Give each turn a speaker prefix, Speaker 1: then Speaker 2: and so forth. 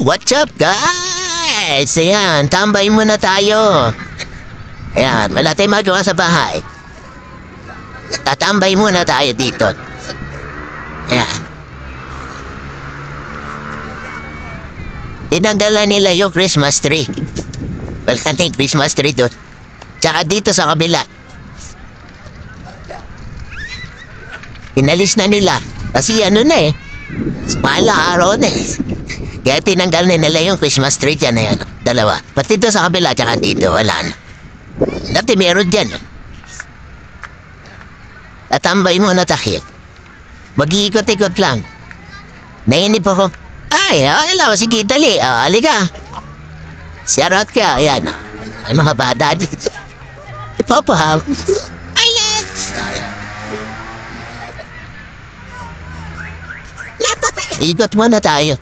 Speaker 1: What's up, guys? Ayan, tambay muna tayo. Ayan, wala tayong magawa sa bahay. Tatambay muna tayo dito. Ayan. Tinanggalan nila yung Christmas tree. Well, kanting Christmas tree doon. Tsaka dito sa kabila. Inalis na nila. Kasi ano na eh. Pala araw na eh. Kaya tinanggal na nila yung Christmas tree dyan na yan. Dalawa. Pati dito sa kabila, tsaka dito. Wala na. Dati meron dyan. Tatambay muna takip. Mag-iikot-ikot lang. Nainip ako. Ay, hello, sige, dali. Halika. Shoutout ka, ayan. Ay, mga bata dito. Ipapahal. Ayan. Ikot muna tayo.